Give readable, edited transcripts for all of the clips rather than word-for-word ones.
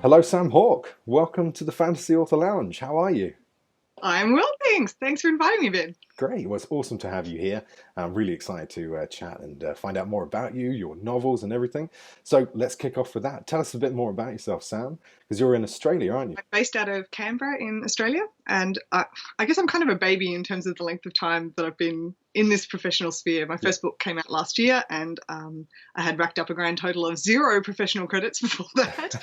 Hello, Sam Hawke. Welcome to the Fantasy Author Lounge. How are you? I'm well, thanks. Thanks for inviting me, Ben. Great. Well, it's awesome to have you here. I'm really excited to chat and find out more about you, your novels, and everything. So let's kick off with that. Tell us a bit more about yourself, Sam, because you're in Australia, aren't you? I'm based out of Canberra in Australia, and I guess I'm kind of a baby in terms of the length of time that I've been in this professional sphere. My Yeah. first book came out last year, and I had racked up a grand total of 0 professional credits before that.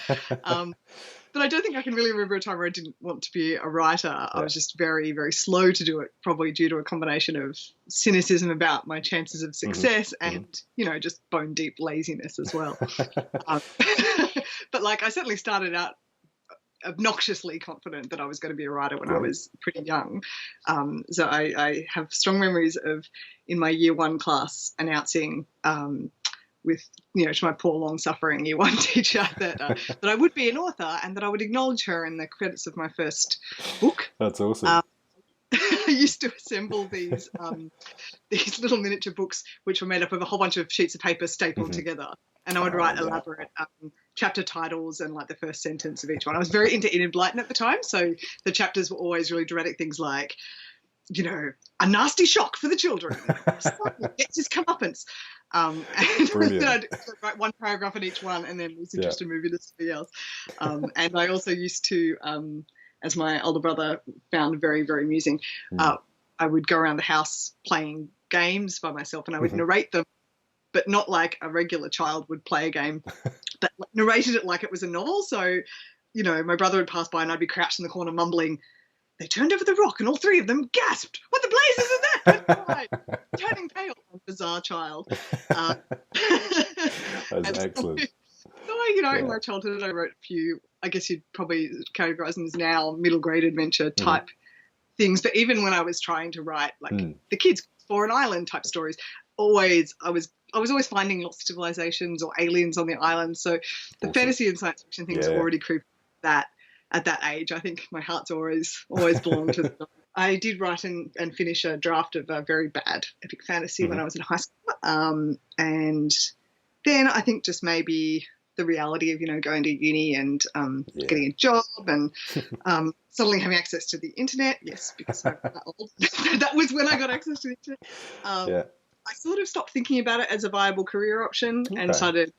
But I don't think I can really remember a time where I didn't want to be a writer. I was just very, very slow to do it, probably due to a combination of cynicism about my chances of success and, just bone deep laziness as well. But I certainly started out obnoxiously confident that I was going to be a writer when I was pretty young. So I have strong memories of in my year 1 class announcing with, to my poor long-suffering year 1 teacher that that I would be an author and that I would acknowledge her in the credits of my first book. That's awesome. I used to assemble these little miniature books which were made up of a whole bunch of sheets of paper stapled together, and I would write elaborate chapter titles and the first sentence of each one. I was very into Enid Blyton at the time, so the chapters were always really dramatic things like, a nasty shock for the children. Gets his comeuppance. And then I'd write one paragraph in each one, and then was interested in moving to something else. And I also used to, as my older brother found very, very amusing, I would go around the house playing games by myself, and I would narrate them, but not like a regular child would play a game, but narrated it like it was a novel. So, my brother would pass by, and I'd be crouched in the corner mumbling, "They turned over the rock and all 3 of them gasped. What the blazes is that?" Turning pale, a bizarre child. That's excellent. So, in my childhood, I wrote a few, I guess you'd probably categorize them as now middle grade adventure type things. But even when I was trying to write the kids for an island type stories, I was always finding lost civilizations or aliens on the island. So the fantasy and science fiction things already creeped that. At that age, I think my heart's always belonged to them. I did write and finish a draft of a very bad epic fantasy when I was in high school. And then I think just maybe the reality of, going to uni and getting a job and suddenly having access to the internet. Yes, because I'm that old. That was when I got access to the internet. I sort of stopped thinking about it as a viable career option and started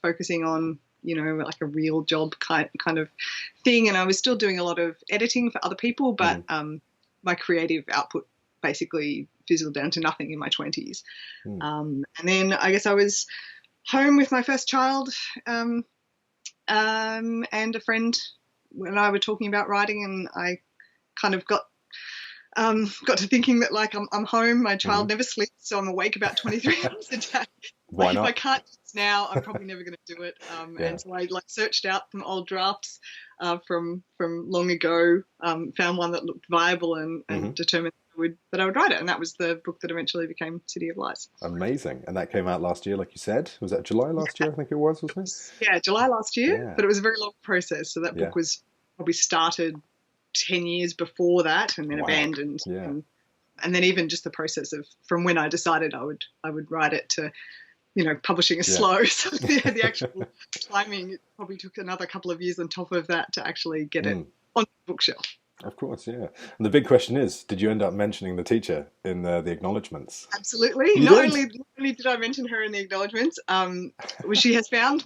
focusing on a real job kind of thing. And I was still doing a lot of editing for other people, but my creative output basically fizzled down to nothing in my 20s. And then I guess I was home with my first child and a friend when I were talking about writing, and I kind of got to thinking that I'm home, my child never sleeps, so I'm awake about 23 hours a day. Why not? If I can't do this now, I'm probably never going to do it. And so I searched out some old drafts from long ago, found one that looked viable and determined that I would write it. And that was the book that eventually became City of Lies. Amazing. And that came out last year, like you said. Was that July last year, I think it was, wasn't it? Yeah, July last year. Yeah. But it was a very long process. So that book was probably started 10 years before that and then abandoned. And then even just the process of from when I decided I would write it to publishing is slow. So the actual timing probably took another couple of years on top of that to actually get it on the bookshelf. Of course, yeah. And the big question is, did you end up mentioning the teacher in the acknowledgements? Absolutely. Not only did I mention her in the acknowledgements, she has found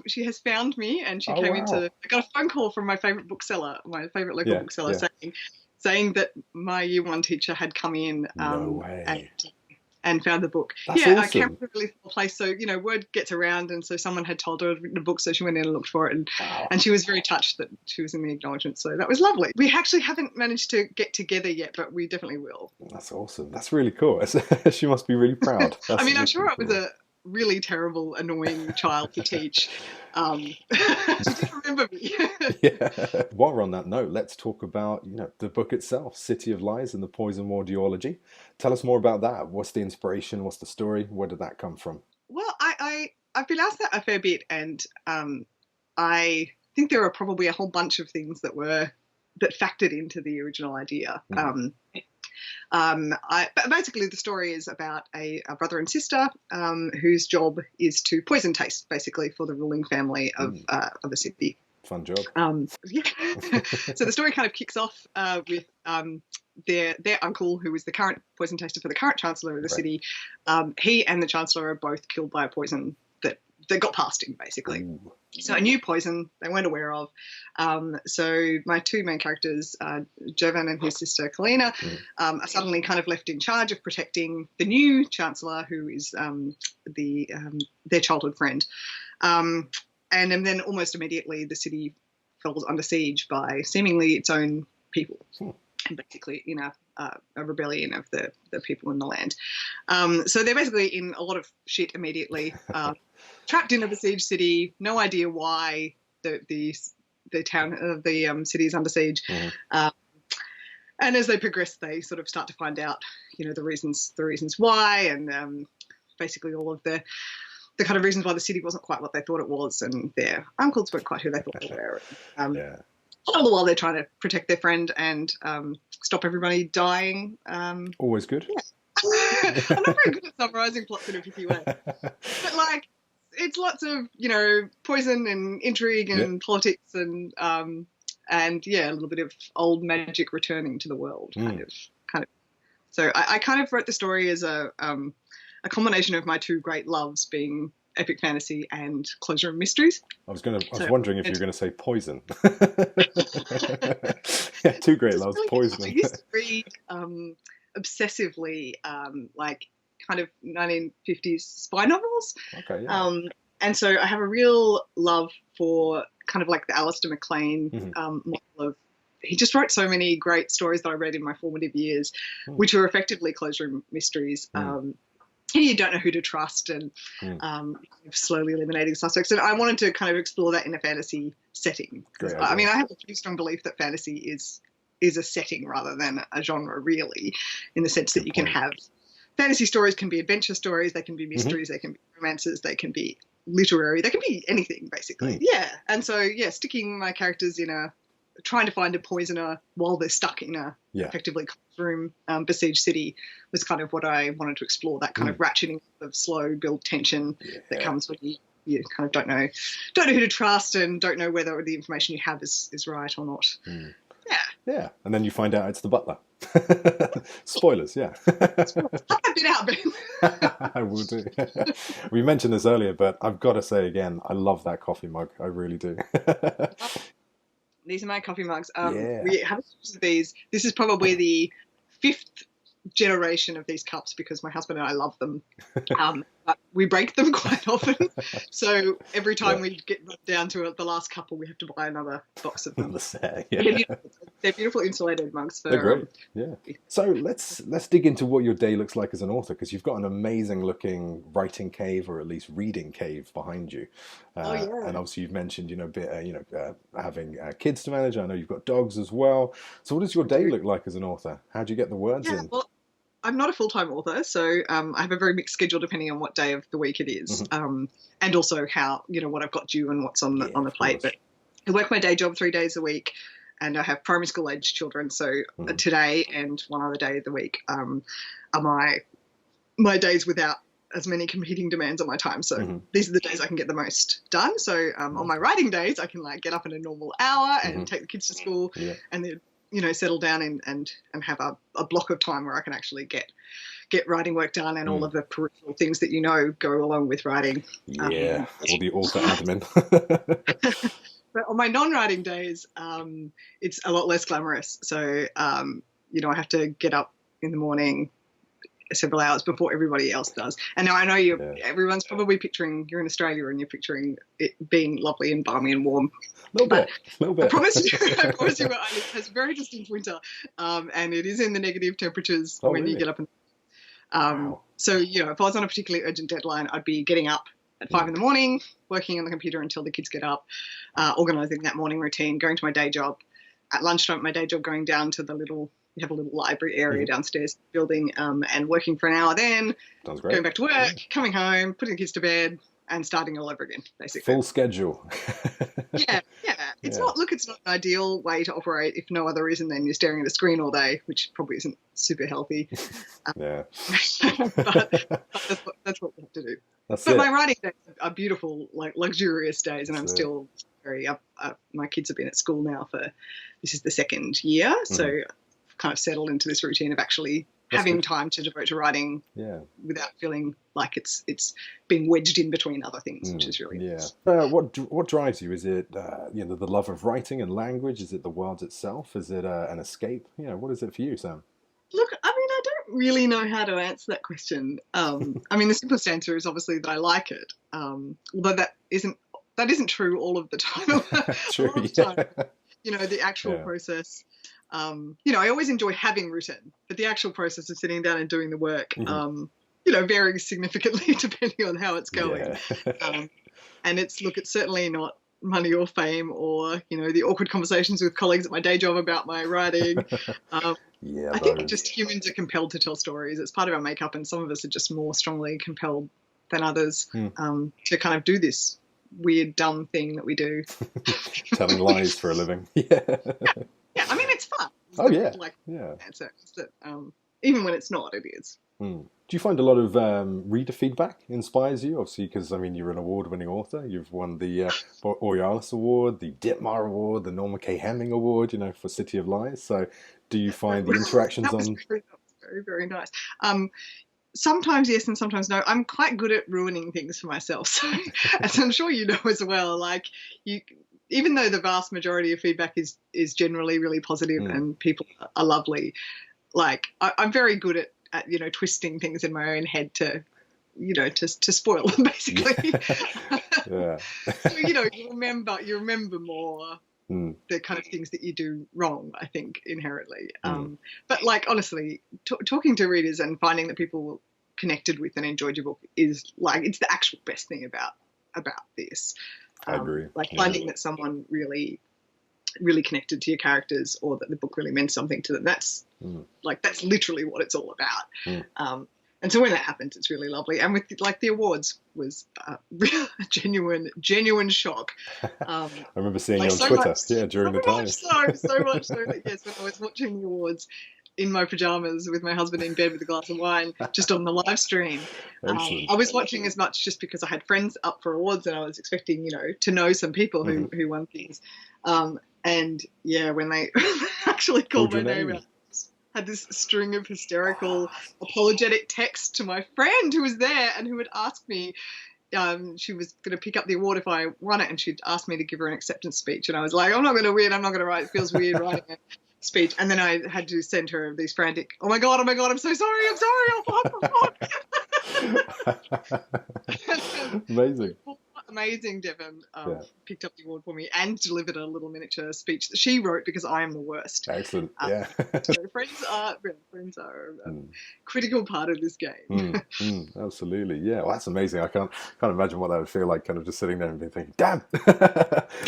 me, and she came into. I got a phone call from my favourite bookseller, my favourite local bookseller, saying that my year 1 teacher had come in and found the book. That's awesome. I came from a really small place, so word gets around, and so someone had told her I'd written a book, so she went in and looked for it, and she was very touched that she was in the acknowledgements. So that was lovely. We actually haven't managed to get together yet, but we definitely will. That's awesome. That's really cool. She must be really proud. I'm sure it was a really terrible, annoying child to teach. She did remember me. While we're on that note, let's talk about the book itself, City of Lies and the Poison War duology. Tell us more about that. What's the inspiration? What's the story? Where did that come from? Well, I've been asked that a fair bit, and I think there are probably a whole bunch of things that factored into the original idea. But basically, the story is about a brother and sister whose job is to poison taste, basically, for the ruling family of a city. Fun job. Yeah. So the story kind of kicks off with their uncle, who is the current poison taster for the current chancellor of the city. He and the chancellor are both killed by a poison that got past him, basically. Ooh. So a new poison they weren't aware of. So my two main characters, Jovan and his sister Kalina, are suddenly kind of left in charge of protecting the new chancellor, who is their childhood friend. And then almost immediately the city falls under siege by seemingly its own people, and basically a rebellion of the people in the land. So they're basically in a lot of shit immediately, trapped in a besieged city, no idea why the town, the city is under siege. And as they progress, they sort of start to find out, the reasons why, and basically all of the kind of reasons why the city wasn't quite what they thought it was, and their uncles weren't quite who they thought they were. All the while they're trying to protect their friend and stop everybody dying. Always good. Yeah. I'm not very good at summarising plots in a pithy way. But, it's lots of, poison and intrigue and politics and a little bit of old magic returning to the world, kind of. So I kind of wrote the story as a combination of my two great loves, being epic fantasy and closure and mysteries. I was wondering if you were going to say poison. Yeah, two great loves, poison. I used to read obsessively, kind of 1950s spy novels. Okay, yeah. And so I have a real love for kind of like the Alistair MacLean model of. He just wrote so many great stories that I read in my formative years, which were effectively closure mysteries. You don't know who to trust, and slowly eliminating suspects. And I wanted to kind of explore that in a fantasy setting. I mean, I have a pretty strong belief that fantasy is a setting rather than a genre, really, in the sense that you can have fantasy stories can be adventure stories, they can be mysteries, they can be romances, they can be literary, they can be anything, basically. Yeah. And so, sticking my characters in trying to find a poisoner while they're stuck in a effectively room besieged city was kind of what I wanted to explore, that kind of ratcheting of slow build tension that comes when you kind of don't know who to trust and don't know whether the information you have is right or not. Yeah, and then you find out it's the butler. Spoilers, yeah. Cut that bit out, Ben. I will do. We mentioned this earlier, but I've got to say again, I love that coffee mug. I really do. These are my coffee mugs. We have these. This is probably the 5th generation of these cups because my husband and I love them. But we break them quite often. So every time we get down to the last couple, we have to buy another box of them. They're beautiful insulated mugs. They're great. Yeah. So let's dig into what your day looks like as an author, because you've got an amazing looking writing cave, or at least reading cave, behind you. And obviously you've mentioned, having kids to manage. I know you've got dogs as well. So what does your day look like as an author? How do you get the words in? Well, I'm not a full-time author, so I have a very mixed schedule depending on what day of the week it is, and also how, what I've got due and what's on the plate. But I work my day job 3 days a week, and I have primary school age children. So today and one other day of the week are my days without as many competing demands on my time. So these are the days I can get the most done. So on my writing days, I can get up in a normal hour and take the kids to school, and then settle down and have a block of time where I can actually get writing work done and all of the peripheral things that go along with writing. All the author admin. But on my non-writing days, it's a lot less glamorous. So, I have to get up in the morning several hours before everybody else does. And now I know everyone's probably picturing you're in Australia and you're picturing it being lovely and balmy and warm. A little bit. I promise you, it has very distinct winter, and it is in the negative temperatures when you get up. So, if I was on a particularly urgent deadline, I'd be getting up at 5 in the morning, working on the computer until the kids get up, organising that morning routine, going to my day job. At lunchtime at my day job, going down to we have a little library area downstairs building, and working for an hour then, going back to work, coming home, putting the kids to bed, and starting all over again, basically. Full schedule. Yeah. It's not an ideal way to operate if no other reason than you're staring at a screen all day, which probably isn't super healthy. Yeah. but that's what we have to do. My writing days are beautiful, like luxurious days, and I'm still very my kids have been at school now this is the second year, so I've kind of settled into this routine of actually having time to devote to writing without feeling like it's being wedged in between other things, which is really nice. What drives you? Is it the love of writing and language? Is it the world itself? Is it an escape? What is it for you, Sam? Look, I mean, I don't really know how to answer that question. I mean, the simplest answer is obviously that I like it, although that isn't true all of the time. True, the actual process. I always enjoy having written, but the actual process of sitting down and doing the work, varies significantly depending on how it's going. Yeah. And it's certainly not money or fame or, the awkward conversations with colleagues at my day job about my writing. I think just humans are compelled to tell stories. It's part of our makeup, and some of us are just more strongly compelled than others to kind of do this weird, dumb thing that we do. Telling lies for a living. Yeah, I mean, it's fun. Answer is that even when it's not, it is. Do you find a lot of reader feedback inspires you? Obviously, because, I mean, you're an award-winning author. You've won the Borealis Award, the Ditmar Award, the Norma K. Hemming Award, for City of Lies. So do you find the interactions on... Very, very nice. Sometimes yes and sometimes no. I'm quite good at ruining things for myself. So, as I'm sure you know as well, like even though the vast majority of feedback is generally really positive and people are lovely, like I'm very good at twisting things in my own head to spoil them, basically. Yeah. So you remember more the kind of things that you do wrong, I think, inherently. But like honestly, talking to readers and finding that people connected with and enjoyed your book is like it's the actual best thing about this. I agree. Like finding that someone really, really connected to your characters, or that the book really meant something to them. That's literally what it's all about. And so when that happens, it's really lovely. And with the awards was a genuine shock. I remember seeing you on Twitter, during the time. So much so that yes, when I was watching the awards in my pajamas with my husband in bed with a glass of wine, just on the live stream. I was watching as much just because I had friends up for awards and I was expecting, to know some people who won things. And yeah, when they actually called my name out, had this string of hysterical apologetic text to my friend who was there and who had asked me, she was going to pick up the award if I won it, and she'd asked me to give her an acceptance speech, and I was like, I'm not going to win, I'm not going to write, it feels weird writing a speech. And then I had to send her these frantic, oh my god, I'm so sorry, oh fuck. Amazing. Amazing Devon picked up the award for me and delivered a little miniature speech that she wrote because I am the worst. Excellent. So friends are a critical part of this game. Absolutely. Yeah. Well, that's amazing. I can't imagine what that would feel like, kind of just sitting there and being thinking, damn,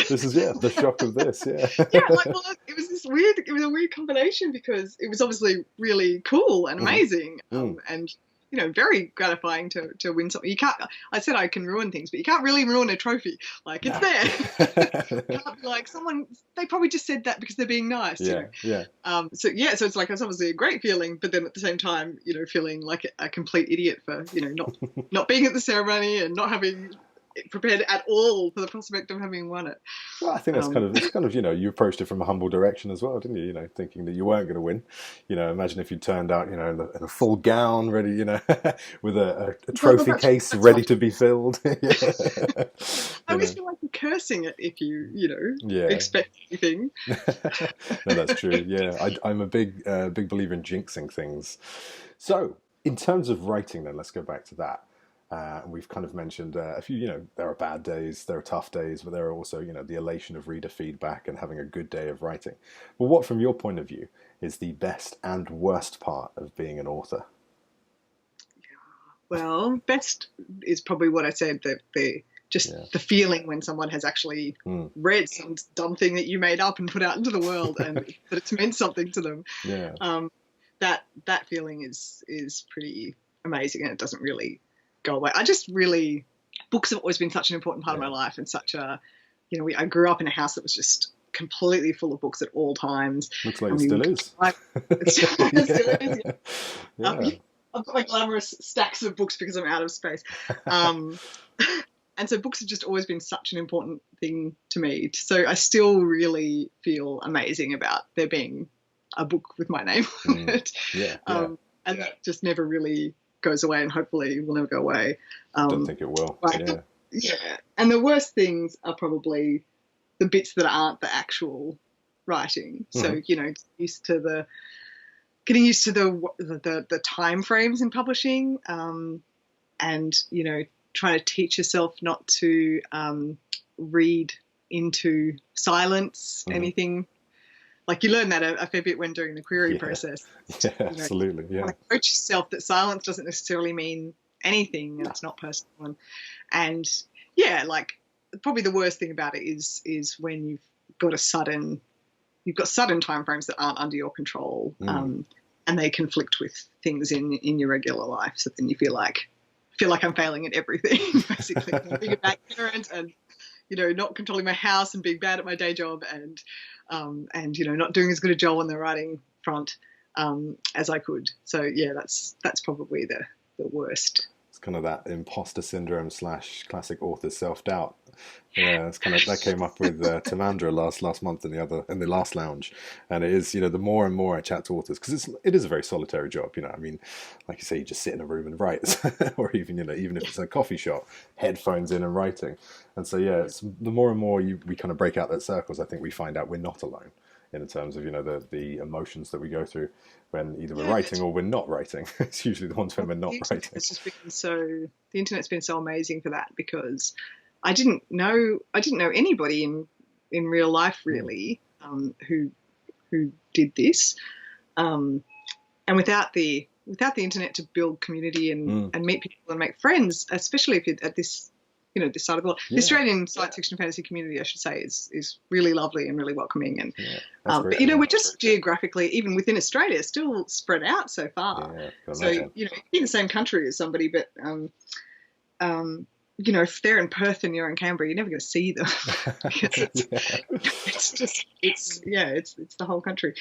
this is the shock of this. Yeah. It was a weird combination because it was obviously really cool and amazing and very gratifying to win something. I said I can ruin things, but you can't really ruin a trophy. Like, it's there. You can't be like, they probably just said that because they're being nice. So it's like, it's obviously a great feeling, but then at the same time, feeling like a complete idiot for, not being at the ceremony and not having prepared at all for the prospect of having won it. Well, I think that's kind of you approached it from a humble direction as well, didn't you? Thinking that you weren't going to win. Imagine if you turned out, in a full gown, ready, with a trophy case ready to be filled. I always feel like you're cursing it if you, expect anything. No, that's true. Yeah, I'm a big believer in jinxing things. So, in terms of writing, then let's go back to that. We've kind of mentioned a few, there are bad days, there are tough days, but there are also, the elation of reader feedback and having a good day of writing. Well, what, from your point of view, is the best and worst part of being an author? Well, best is probably what I said, the feeling when someone has actually read some dumb thing that you made up and put out into the world and that it's meant something to them. Yeah. That feeling is pretty amazing, and it doesn't really go away. I just really books have always been such an important part of my life, and such a, I grew up in a house that was just completely full of books at all times. Looks like it still is. It still is, yeah. I've got my glamorous stacks of books because I'm out of space. And so books have just always been such an important thing to me. So I still really feel amazing about there being a book with my name on it. And that just never really goes away, and hopefully will never go away. Don't think it will. And the worst things are probably the bits that aren't the actual writing. So, getting used to the time frames in publishing, and, trying to teach yourself not to read into silence anything. Like, you learn that a fair bit when doing the query process. Yeah, absolutely. Yeah. Like, coach yourself that silence doesn't necessarily mean anything, and it's not personal. And like, probably the worst thing about it is when you've got sudden time frames that aren't under your control, and they conflict with things in your regular life. So then you feel like I'm failing at everything, basically. Being a bad parent, and not controlling my house, and being bad at my day job, and not doing as good a job on the writing front as I could. So that's probably the worst. It's kind of that imposter syndrome / classic author self-doubt. Yeah, it's kind of that came up with Tamandra last month in the last lounge, and it is, the more and more I chat to authors, because it is a very solitary job. I mean, like you say, you just sit in a room and write, or even even if it's a coffee shop, headphones in and writing. And so it's the more and more we kind of break out those circles, I think we find out we're not alone in terms of the emotions that we go through when either we're writing or we're not writing. It's usually the ones when we're not writing. The internet's been so amazing for that, because I didn't know anybody in real life really who did this, and without the internet to build community and meet people and make friends, especially if you're at this this side of the world. The Australian science fiction fantasy community, I should say, is really lovely and really welcoming. And but we're just geographically, even within Australia, still spread out so far. So in the same country as somebody, but if they're in Perth and you're in Canberra, you're never going to see them. It's the whole country.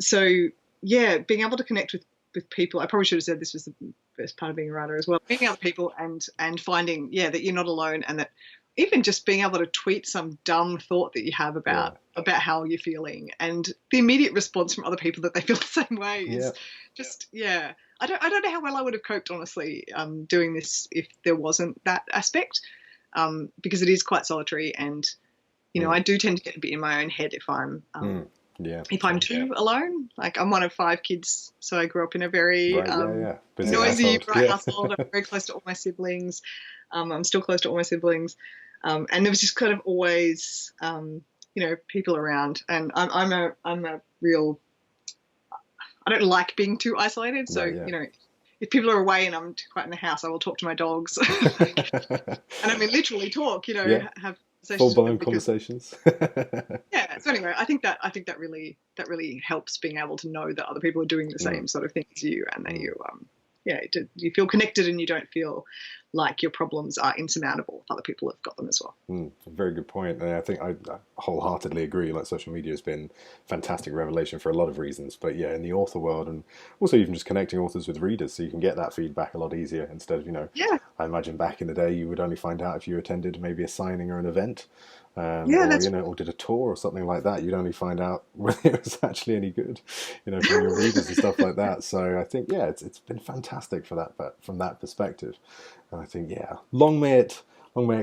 So being able to connect with people. I probably should have said this was the best part of being a writer as well. Being out with people and finding that you're not alone, and that even just being able to tweet some dumb thought that you have about how you're feeling, and the immediate response from other people that they feel the same way is just I don't know how well I would have coped, honestly, doing this if there wasn't that aspect, because it is quite solitary, and I do tend to get a bit in my own head if I'm if I'm too alone. Like, I'm one of 5 kids, so I grew up in a very noisy, bright household. I'm very close to all my siblings. I'm still close to all my siblings, and there was just kind of always people around, and I'm a real. I don't like being too isolated, so if people are away and I'm too quiet in the house, I will talk to my dogs, and I mean literally talk. Have full-blown conversations. So anyway, I think that really helps, being able to know that other people are doing the same sort of thing as you, and that you feel connected, and you don't feel like your problems are insurmountable if other people have got them as well. Very good point. And I think I wholeheartedly agree. Like, social media has been a fantastic revelation for a lot of reasons, but in the author world, and also even just connecting authors with readers, so you can get that feedback a lot easier, instead of I imagine back in the day you would only find out if you attended maybe a signing or an event, or did a tour or something like that. You'd only find out whether it was actually any good, from your readers and stuff like that. So I think it's been fantastic for that, but from that perspective. And I think long may it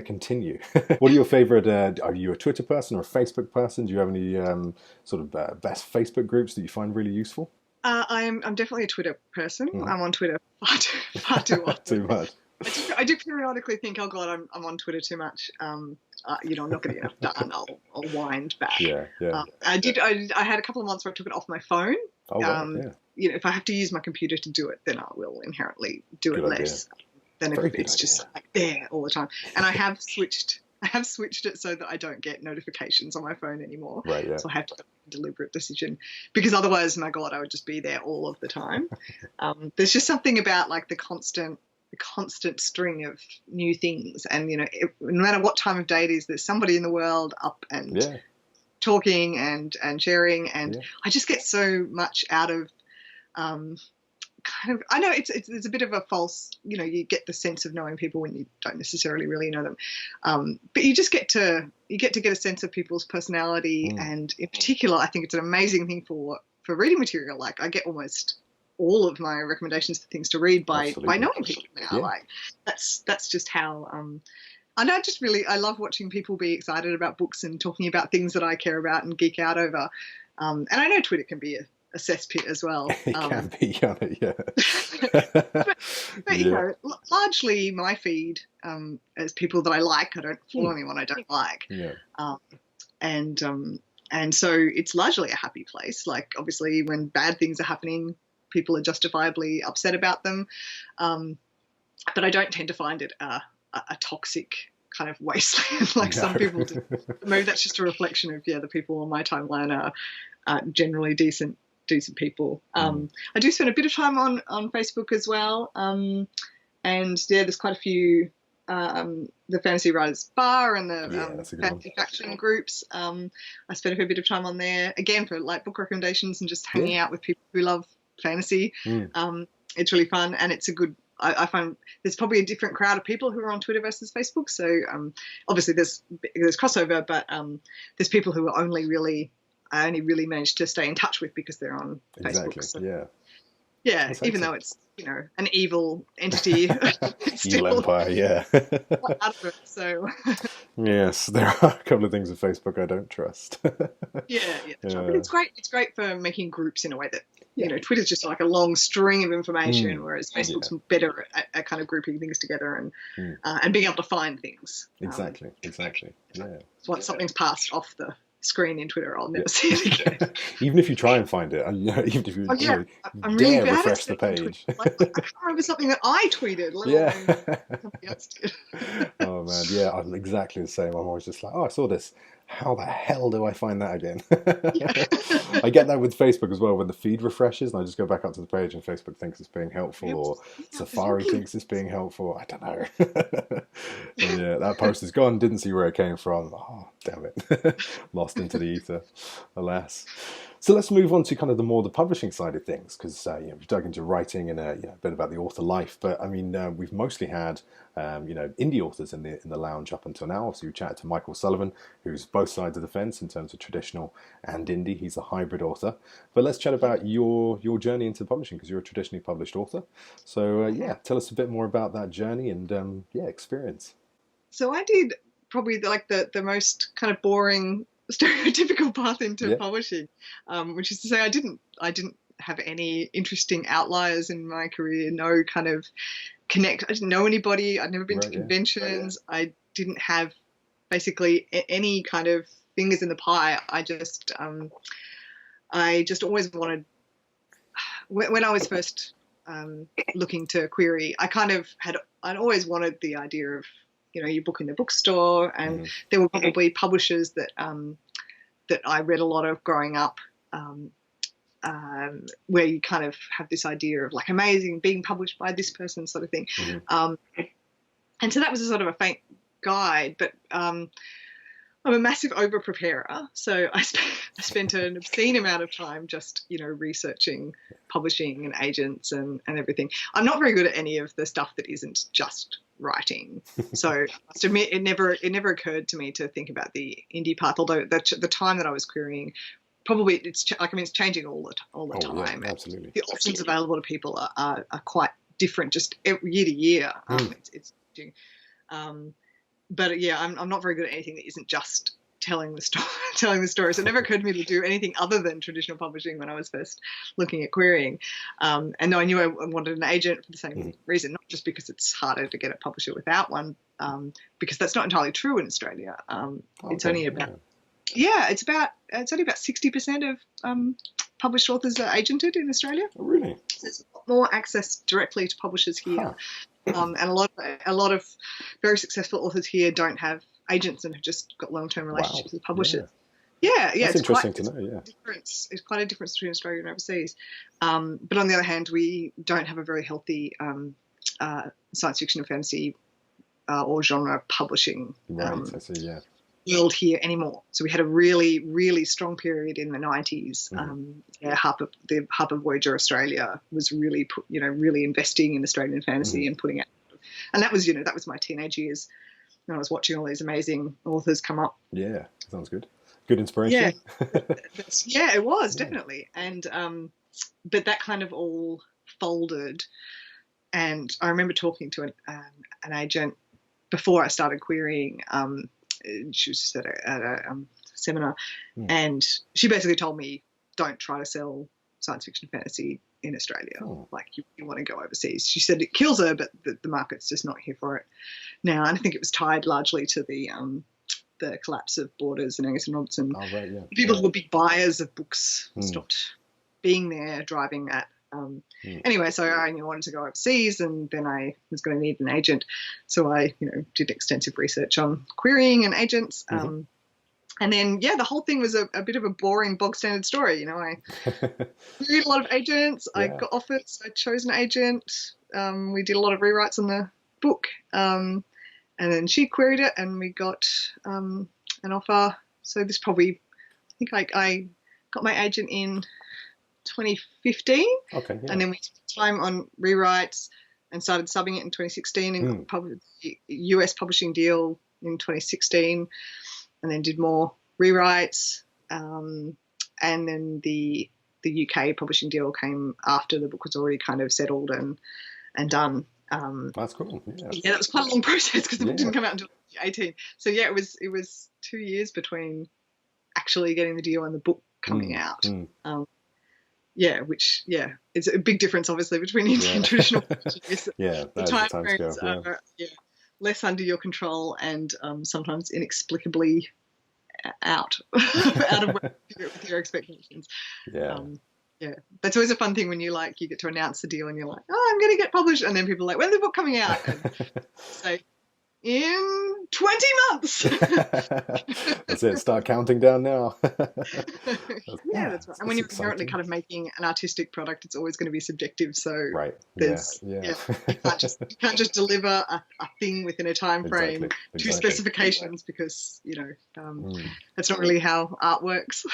continue. What are your favorite? Are you a Twitter person or a Facebook person? Do you have any best Facebook groups that you find really useful? I'm definitely a Twitter person. I'm on Twitter far too often. Too much. I do periodically think, oh God, I'm on Twitter too much. I'm not getting enough done. I'll wind back. I had a couple of months where I took it off my phone. Oh, wow, if I have to use my computer to do it, then I will inherently do it less than if it's just like there all the time. And I have switched it so that I don't get notifications on my phone anymore. Right, yeah. So I have to make a deliberate decision, because otherwise, my God, I would just be there all of the time. There's just something about like the constant the constant string of new things. And, no matter what time of day it is, there's somebody in the world up and talking and sharing. And I just get so much out of kind of, I know it's a bit of a false, you get the sense of knowing people when you don't necessarily really know them. But you just get to get a sense of people's personality. And in particular, I think it's an amazing thing for reading material. Like, I get almost all of my recommendations for things to read by knowing people now. Like, that's just how, and I love watching people be excited about books and talking about things that I care about and geek out over. And I know Twitter can be a cesspit as well. It can be, yeah. but largely my feed as people that I like. I don't follow anyone I don't like. And so it's largely a happy place. Like, obviously, when bad things are happening, people are justifiably upset about them. But I don't tend to find it a toxic kind of wasteland like some people do. Maybe that's just a reflection of the people on my timeline are generally decent people. I do spend a bit of time on Facebook as well. And there's quite a few, the Fantasy Writers Bar and the Fantasy Faction groups. I spend a fair bit of time on there, again, for like book recommendations and just hanging out with people who love fantasy. It's really fun, and it's a good, I find there's probably a different crowd of people who are on Twitter versus Facebook. So obviously there's crossover, but there's people who are I only really managed to stay in touch with because they're on Facebook. So, even though it's an evil entity, evil empire, out of it. So yes, there are a couple of things with Facebook I don't trust. But it's great. It's great for making groups in a way that Twitter's just like a long string of information, whereas Facebook's better at kind of grouping things together and being able to find things. Exactly. Yeah. Once something's passed off the screen in Twitter, I'll never see it again. Even if you try and find it, even if you I'm really dare bad refresh the page. Like, I can't remember something that I tweeted, let alone somebody else did. Oh man, I'm exactly the same. I'm always just like, I saw this. How the hell do I find that again? I get that with Facebook as well. When the feed refreshes and I just go back up to the page and Facebook thinks it's being helpful, or Safari thinks it's being helpful. I don't know. And that post is gone. Didn't see where it came from. Oh, damn it. Lost into the ether, alas. So let's move on to kind of the publishing side of things, because we've dug into writing and a bit about the author life. But I mean, we've mostly had indie authors in the lounge up until now. Obviously, we chatted to Michael Sullivan, who's both sides of the fence in terms of traditional and indie. He's a hybrid author. But let's chat about your journey into publishing, because you're a traditionally published author. So tell us a bit more about that journey and experience. So I did probably the most kind of boring, stereotypical path into publishing, which is to say I didn't have any interesting outliers in my career. No kind of I didn't know anybody. I'd never been to conventions. I didn't have basically any kind of fingers in the pie. I just always wanted, when I was first looking to query, I'd always wanted the idea of you book in the bookstore, and there were probably publishers that I read a lot of growing up, where you kind of have this idea of like amazing, being published by this person sort of thing. And so that was a sort of a faint guide, but I'm a massive over-preparer, so I spent an obscene amount of time just, researching publishing and agents and everything. I'm not very good at any of the stuff that isn't just writing. So I must admit, it never occurred to me to think about the indie path, although the time that I was querying, probably it's changing all the time. Yeah, absolutely. The options available to people are quite different just year to year. It's changing. But I'm not very good at anything that isn't just telling the story. So it never occurred to me to do anything other than traditional publishing when I was first looking at querying. And though I knew I wanted an agent for the same reason, not just because it's harder to get a publisher without one, because that's not entirely true in Australia. It's only about it's only about 60% of published authors are agented in Australia. Oh, really? So there's a lot more access directly to publishers here. And a lot of very successful authors here don't have agents and have just got long-term relationships with publishers. That's it's interesting to know. It's quite a difference between Australia and overseas. But on the other hand, we don't have a very healthy science fiction and fantasy or genre publishing I see, yeah. world here anymore. So we had a really, really strong period in the 90s. Harper Voyager Australia was really, really investing in Australian fantasy and putting out. And that was, that was my teenage years. And I was watching all these amazing authors come up. Yeah, sounds good. Good inspiration. Yeah, it was definitely. And but that kind of all folded. And I remember talking to an agent before I started querying. She was just at a seminar, and she basically told me, don't try to sell science fiction fantasy in Australia. Like you want to go overseas. She said it kills her, but the market's just not here for it now. And I think it was tied largely to the collapse of Borders and Angus and Robertson. Oh, right, yeah. People who were big buyers of books stopped being there, driving that. Anyway, so I knew I wanted to go overseas, and then I was going to need an agent. So I, did extensive research on querying and agents. And then, the whole thing was a bit of a boring, bog standard story. I queried a lot of agents. I got offers. I chose an agent. We did a lot of rewrites on the book. And then she queried it, and we got an offer. So this probably, I think I got my agent in 2015. Okay. Yeah. And then we spent time on rewrites and started subbing it in 2016 and got the US publishing deal in 2016, and then did more rewrites. And then the UK publishing deal came after the book was already kind of settled and done. That's cool. Yeah, that was quite a long process because the book didn't come out until 2018. So it was 2 years between actually getting the deal and the book coming out. Which it's a big difference, obviously, between Indian and traditional publishing. The time frames are less under your control and sometimes inexplicably out of with your expectations. That's always a fun thing when you get to announce the deal and you're like, oh, I'm going to get published, and then people are like, when's the book coming out? And say, in 20 months. That's it. Start counting down now. That's right. And when you're inherently kind of making an artistic product, it's always going to be subjective. So there's you can't just deliver a thing within a time frame to specifications because that's not really how art works.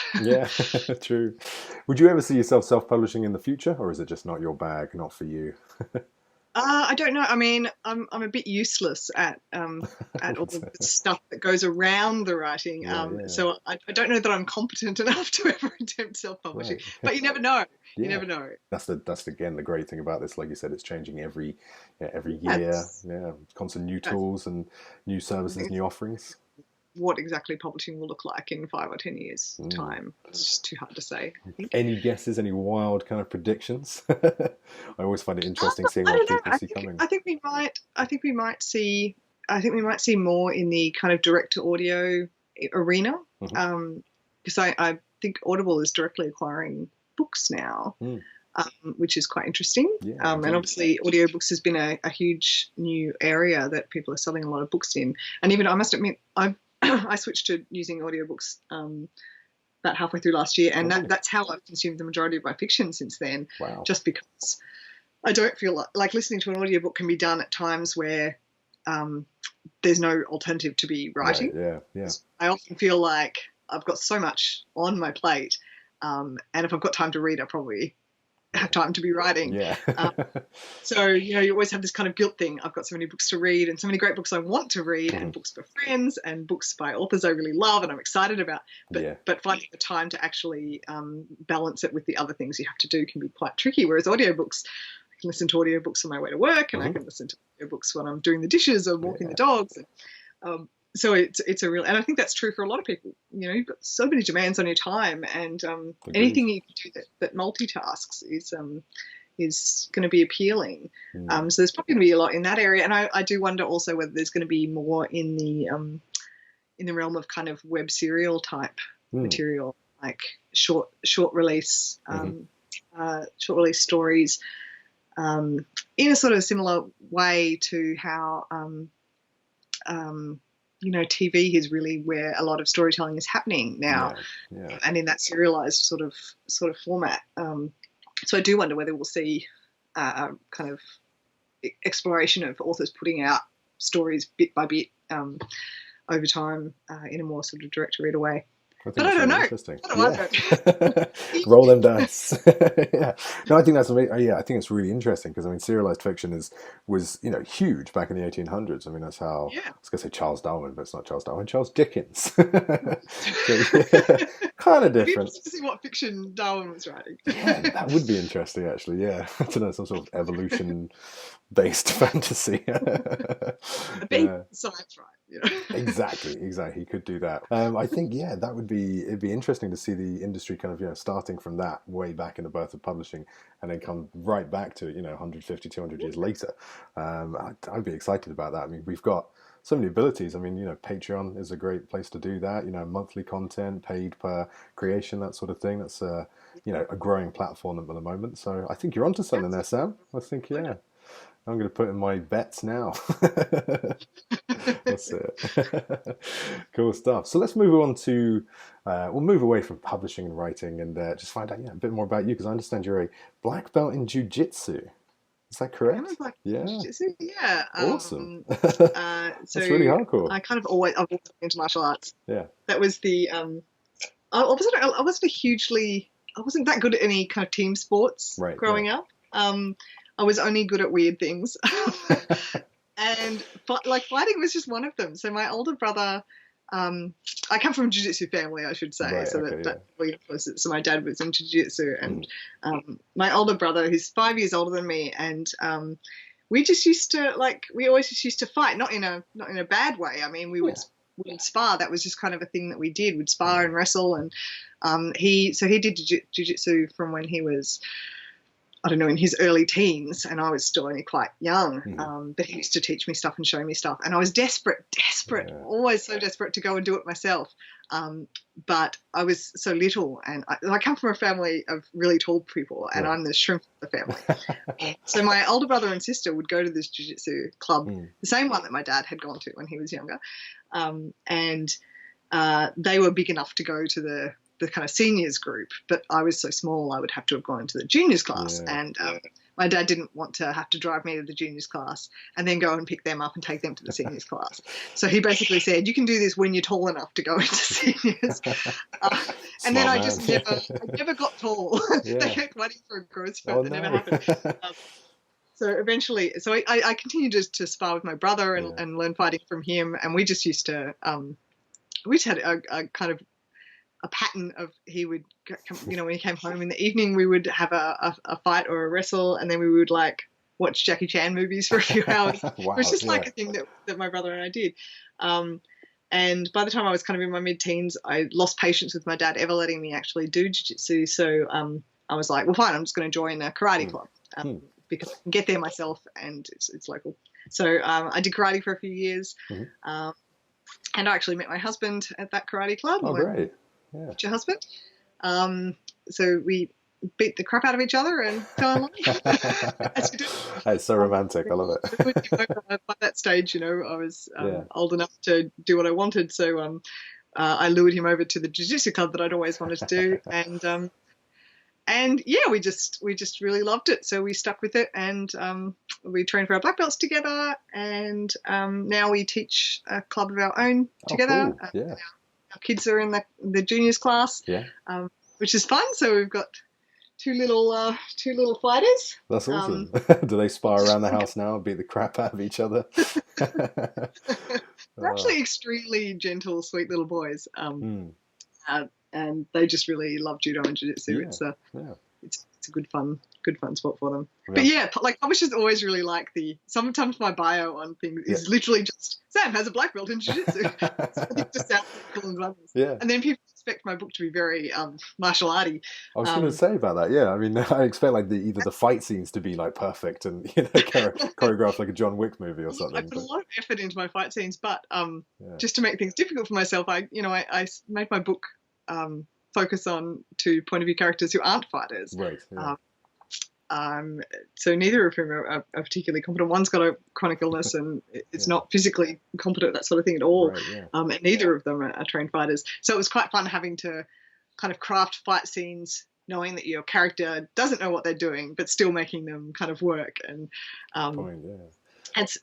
True. Would you ever see yourself self-publishing in the future, or is it just not your bag, not for you? I don't know. I mean, I'm a bit useless at all the stuff that goes around the writing. So I don't know that I'm competent enough to ever attempt self-publishing. Right. But you never know. You never know. That's again the great thing about this. Like you said, it's changing every year. Constant new tools and new services, new offerings. What exactly publishing will look like in 5 or 10 years' time. It's just too hard to say, I think. Any guesses, any wild kind of predictions? I always find it interesting seeing what people see coming. I think we might see more in the kind of direct to audio arena. Because I think Audible is directly acquiring books now. Which is quite interesting. And obviously audiobooks has been a huge new area that people are selling a lot of books in. And even I must admit, I switched to using audiobooks about halfway through last year, and that's how I've consumed the majority of my fiction since then. Wow. Just because I don't feel like listening to an audiobook can be done at times where there's no alternative to be writing. Right, I often feel like I've got so much on my plate, and if I've got time to read, I probably have time to be writing. So you always have this kind of guilt thing. I've got so many books to read and so many great books I want to read, and books for friends and books by authors I really love and I'm excited about, but finding the time to actually balance it with the other things you have to do can be quite tricky. Whereas audiobooks, I can listen to audiobooks on my way to work, and I can listen to audiobooks when I'm doing the dishes or walking the dogs, and so it's a real, and I think that's true for a lot of people. You've got so many demands on your time, and anything you can do that multitasks is going to be appealing. So there's probably going to be a lot in that area, and I do wonder also whether there's going to be more in the realm of kind of web serial type material, like short release stories, in a sort of similar way to how TV is really where a lot of storytelling is happening now, and in that serialized sort of format. So I do wonder whether we'll see kind of exploration of authors putting out stories bit by bit over time in a more sort of direct to reader way. But I don't know. Interesting. Roll them dice. Yeah. No, I think that's amazing. Yeah, I think it's really interesting because I mean, serialized fiction was huge back in the 1800s. I mean, that's how I was going to say Charles Darwin, but it's not Charles Darwin. Charles Dickens. So, kind of different. To see what fiction Darwin was writing. Yeah, that would be interesting, actually. Yeah, I don't know, some sort of evolution-based fantasy. Science, right? Exactly. He could do that. I think it'd be interesting to see the industry kind of starting from that way back in the birth of publishing and then come right back to 150, 200 years later. I'd be excited about that. I mean, we've got so many abilities. I mean, Patreon is a great place to do that. Monthly content, paid per creation, that sort of thing. That's a growing platform at the moment. So I think you're onto something there, Sam. I think I'm going to put in my bets now. That's it. Cool stuff. So let's move on to, we'll move away from publishing and writing and just find out a bit more about you, because I understand you're a black belt in Jujitsu. Is that correct? Jiu-jitsu, yeah. Awesome. So that's really hardcore. I've always been into martial arts. Yeah. That was the I wasn't that good at any kind of team sports growing up. I was only good at weird things. But fighting was just one of them. So my older brother, I come from a jiu-jitsu family, I should say. So my dad was in jiu-jitsu, and my older brother, who's 5 years older than me, and we just used to we always just used to fight, not in a bad way. I mean, we would spar. That was just kind of a thing that we did. We'd spar and wrestle, and he did jiu-jitsu from when he was, I don't know, in his early teens, and I was still only quite young. But he used to teach me stuff and show me stuff, and I was desperate, always so desperate to go and do it myself. But I was so little, and I come from a family of really tall people, and I'm the shrimp of the family. So my older brother and sister would go to this jiu-jitsu club, the same one that my dad had gone to when he was younger, and they were big enough to go to the kind of seniors group, but I was so small I would have to have gone to the juniors class, and my dad didn't want to have to drive me to the juniors class and then go and pick them up and take them to the seniors class. So he basically said, you can do this when you're tall enough to go into seniors. And then I just never got tall. They kept waiting for a growth spurt that never happened. So eventually, I continued to spar with my brother and learn fighting from him, and we just used to, we just had a kind of a pattern of, he would, when he came home in the evening, we would have a fight or a wrestle, and then we would watch Jackie Chan movies for a few hours. Wow, it was just a thing that my brother and I did. And by the time I was kind of in my mid-teens, I lost patience with my dad ever letting me actually do jiu-jitsu. So I was like, well, fine, I'm just going to join a karate club because I can get there myself and it's local. So I did karate for a few years, and I actually met my husband at that karate club. Oh, great. Yeah. Your husband. So we beat the crap out of each other and fell in love. As you do. It's so romantic. I love it. By that stage, I was old enough to do what I wanted. So I lured him over to the jiu-jitsu club that I'd always wanted to do, and we just really loved it. So we stuck with it, and we trained for our black belts together, and now we teach a club of our own together. Oh, cool. Our kids are in the juniors class, which is fun. So we've got two little fighters. That's awesome. Do they spar around the house now and beat the crap out of each other? They're actually extremely gentle, sweet little boys, and they just really love judo and jiu-jitsu. It's a good fun sport for them. But publishers always really like sometimes my bio on things is literally just Sam has a black belt in jiu-jitsu. So it just sounds cool and glamorous. Yeah. And then people expect my book to be very martial arty. I was going to say about that. Yeah, I mean, I expect either the fight scenes to be perfect and choreographed like a John Wick movie or something. I put a lot of effort into my fight scenes, but just to make things difficult for myself, I made my book focus on two point of view characters who aren't fighters. Right. Yeah. So neither of whom are particularly competent. One's got a chronic illness and it's not physically competent, that sort of thing at all. Right, yeah. And neither of them are trained fighters. So it was quite fun having to kind of craft fight scenes knowing that your character doesn't know what they're doing, but still making them kind of work. And Point, yeah.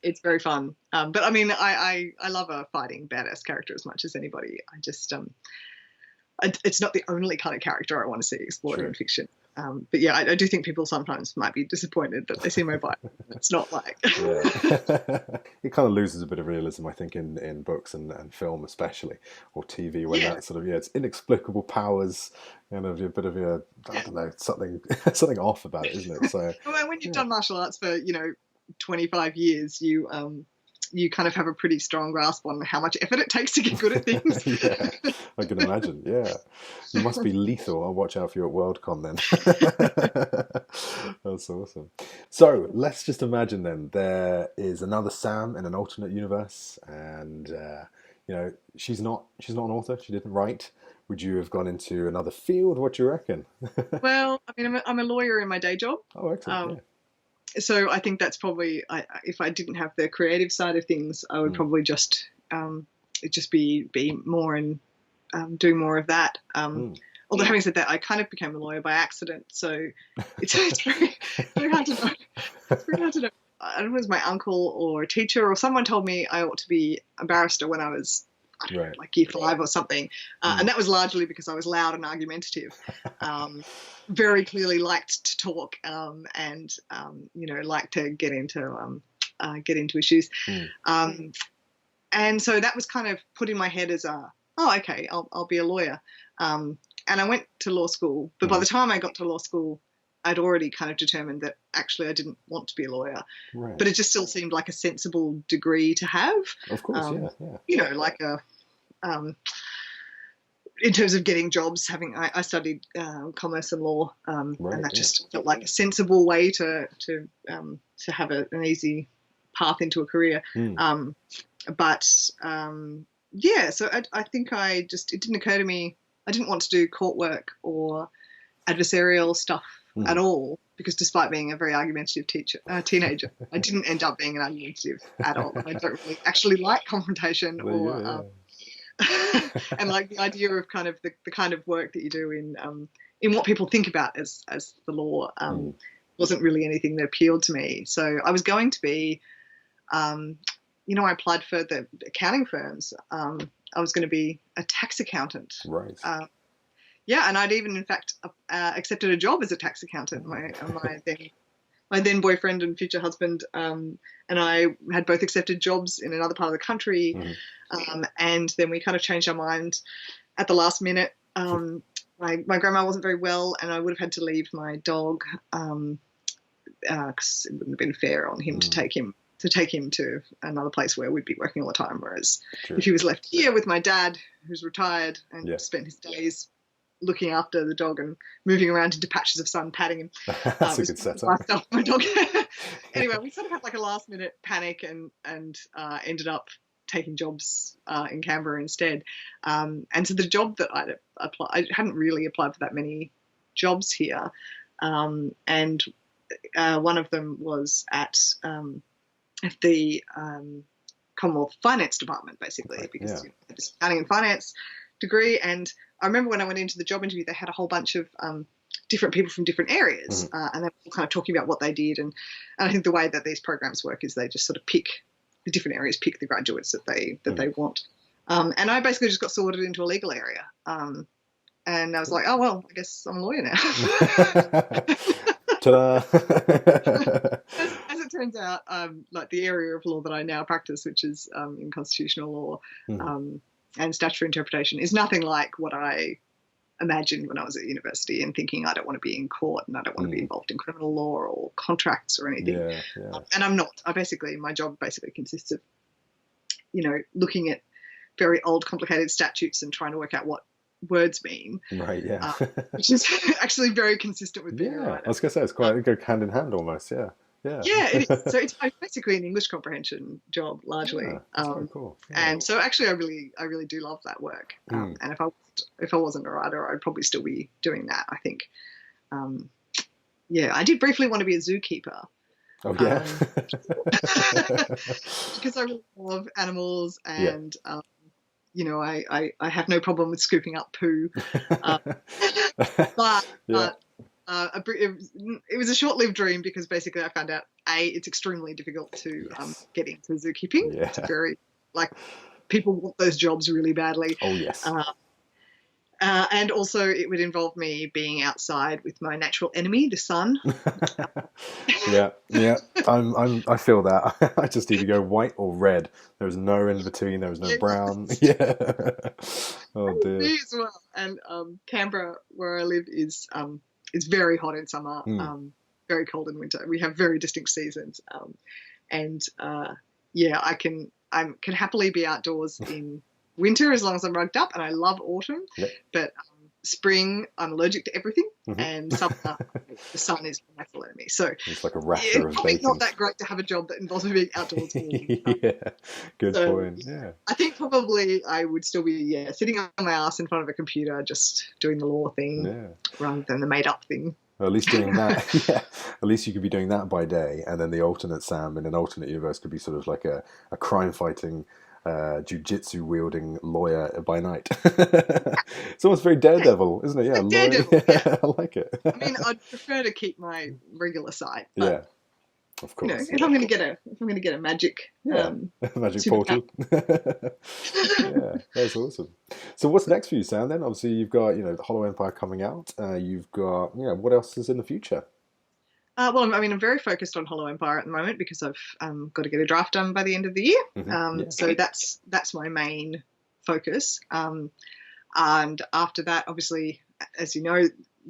It's very fun. But I mean, I love a fighting badass character as much as anybody. I just it's not the only kind of character I want to see explored in fiction. But yeah, I do think people sometimes might be disappointed that they see my bike. It's not like... It kind of loses a bit of realism, I think, in books and film especially, or TV, when that sort of, it's inexplicable powers, kind of a bit of a, I don't know, something off about it, isn't it? So well, when you've done martial arts for, 25 years, you kind of have a pretty strong grasp on how much effort it takes to get good at things. Yeah, I can imagine. Yeah, you must be lethal. I'll watch out for you at Worldcon then. That's awesome. So let's just imagine then there is another Sam in an alternate universe, and she's not an author. She didn't write. Would you have gone into another field? What do you reckon? Well, I mean, I'm a lawyer in my day job. Oh, excellent. So I think that's probably, if I didn't have the creative side of things, I would probably just be more and doing more of that. Although having said that, I kind of became a lawyer by accident, so it's very, very hard to know. It's very hard to know. I don't know if it was my uncle or a teacher or someone told me I ought to be a barrister when I was like year 5 or something, and that was largely because I was loud and argumentative. Very clearly liked to talk, and liked to get into issues. And so that was kind of put in my head as okay, I'll be a lawyer. And I went to law school, but by the time I got to law school, I'd already kind of determined that actually I didn't want to be a lawyer. Right. But it just still seemed like a sensible degree to have. Of course, Like a in terms of getting jobs, I studied commerce and law, and that just felt like a sensible way to have an easy path into a career. So I think it didn't occur to me, I didn't want to do court work or adversarial stuff at all, because despite being a very argumentative teenager, I didn't end up being an argumentative adult. I don't really actually like confrontation and like the idea of kind of the kind of work that you do in what people think about as the law wasn't really anything that appealed to me. So I was going to be, I applied for the accounting firms. I was going to be a tax accountant. Right. And I'd even, in fact, accepted a job as a tax accountant. My then boyfriend and future husband and I had both accepted jobs in another part of the country, and then we kind of changed our mind at the last minute. My grandma wasn't very well, and I would have had to leave my dog because it wouldn't have been fair on him to take him to another place where we'd be working all the time. Whereas if he was left here with my dad, who's retired and spent his days looking after the dog and moving around into patches of sun, patting him. That's a good setup. My dog. Anyway, we sort of had like a last minute panic and ended up taking jobs in Canberra instead. And so the job that I'd applied, I hadn't really applied for that many jobs here. And one of them was at the Commonwealth Finance Department, basically, because I had this accounting and finance degree. And I remember when I went into the job interview, they had a whole bunch of different people from different areas, and they were kind of talking about what they did. And I think the way that these programs work is they just sort of pick the different areas, pick the graduates that they want. And I basically just got sorted into a legal area. And I was like, oh, well, I guess I'm a lawyer now. Ta-da! As it turns out, like the area of law that I now practice, which is in constitutional law and statutory interpretation, is nothing like what I imagined when I was at university and thinking I don't want to be in court and I don't want to be involved in criminal law or contracts or anything. And I'm not. My job basically consists of, looking at very old, complicated statutes and trying to work out what words mean. Right, yeah. Which is actually very consistent with being a writer. I was going to say, it's quite go hand in hand almost, yeah. Yeah, it is. So it's basically an English comprehension job, largely. That's very cool. And so actually, I really do love that work. And if I wasn't a writer, I'd probably still be doing that, I think. I did briefly want to be a zookeeper. Oh, yeah? Because I really love animals and, I have no problem with scooping up poo. But yeah. It was a short-lived dream because basically I found out, it's extremely difficult to get into zookeeping. Yeah. It's very, people want those jobs really badly. Oh, yes. And also it would involve me being outside with my natural enemy, the sun. yeah. I feel that. I just either go white or red. There's no in between. There's no brown. Yeah. Oh dear. Me as well. And Canberra, where I live, is it's very hot in summer, very cold in winter. We have very distinct seasons, and I can happily be outdoors in winter as long as I'm rugged up, and I love autumn. Yep. But spring, I'm allergic to everything, and summer, the sun is my natural enemy. So it's like a rasher of bacon. It's not that great to have a job that involves me being outdoors. Yeah, good point. Yeah, I think probably I would still be sitting on my ass in front of a computer, just doing the law thing rather than the made up thing. Well, at least doing that, at least you could be doing that by day, and then the alternate Sam in an alternate universe could be sort of like a crime-fighting, jujitsu wielding lawyer by night. It's almost very Daredevil, isn't it? Yeah, Daredevil. Yeah. I like it. I mean, I'd prefer to keep my regular site. But, yeah, of course. If I'm going to get a magic, magic portal. Yeah, that's awesome. So, what's next for you, Sam? Then, obviously, you've got Hollow Empire coming out. You've got what else is in the future? Well, I mean, I'm very focused on Hollow Empire at the moment because I've got to get a draft done by the end of the year. So that's my main focus. And after that, obviously, as you know,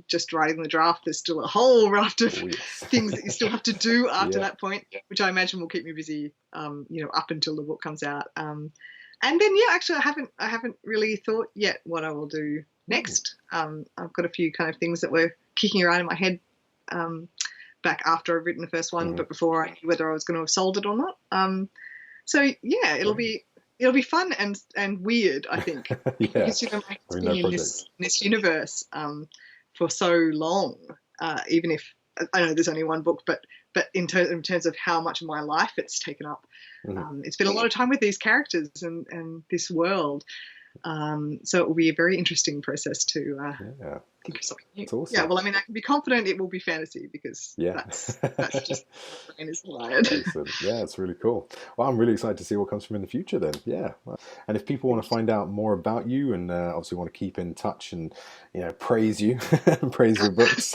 just writing the draft, there's still a whole raft of things that you still have to do after that point, which I imagine will keep me busy, up until the book comes out. And then, actually, I haven't really thought yet what I will do next. I've got a few kind of things that were kicking around in my head back after I've written the first one, but before I knew whether I was going to have sold it or not. So it'll be fun and weird, I think. Because been in this universe for so long, even if I know there's only one book, but in terms of how much of my life it's taken up, it's been a lot of time with these characters and this world. So it will be a very interesting process to think of something new. Awesome. Yeah, well, I mean, I can be confident it will be fantasy because that's just my brain is wired. Yeah, it's really cool. Well, I'm really excited to see what comes from in the future then. Yeah. And if people want to find out more about you and obviously want to keep in touch and praise you and praise your books,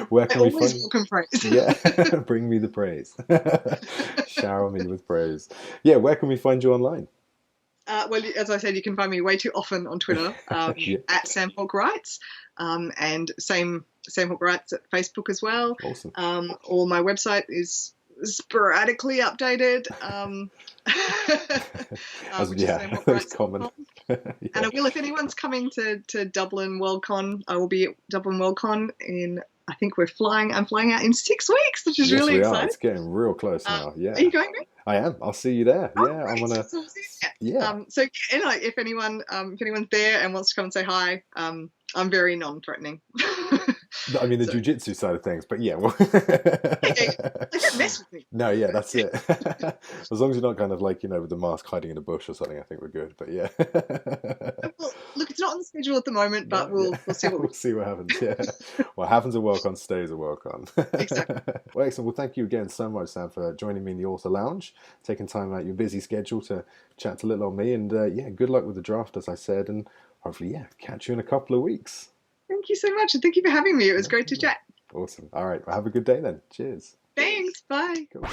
where can we find welcome praise. Yeah, bring me the praise. Shower me with praise. Yeah, where can we find you online? Well, as I said, you can find me way too often on Twitter at Sam Hawke Writes, and Sam Hawke Writes at Facebook as well. Awesome. Or my website is sporadically updated. That's common. And I will, if anyone's coming to Dublin WorldCon, I will be at Dublin WorldCon in. I think I'm flying out in 6 weeks, which is really exciting. It's getting real close now. Yeah. Are you going there? I am. I'll see you there. I'm gonna. So if anyone's there and wants to come and say hi, I'm very non-threatening. I mean, the jujitsu side of things, but well. Don't mess with me. No, that's it. As long as you're not kind of like, with the mask hiding in a bush or something, I think we're good. But Well, look, it's not on the schedule at the moment, but we'll see what we'll see what happens. Yeah. What happens at WorldCon stays at WorldCon. Exactly. Well, excellent. Well, thank you again so much, Sam, for joining me in the Author Lounge, taking time out your busy schedule to chat a little on me, and good luck with the draft, as I said, and hopefully, catch you in a couple of weeks. Thank you so much, and thank you for having me. It was great to chat. Awesome. All right. Well, have a good day then. Cheers. Thanks. Bye. Cool.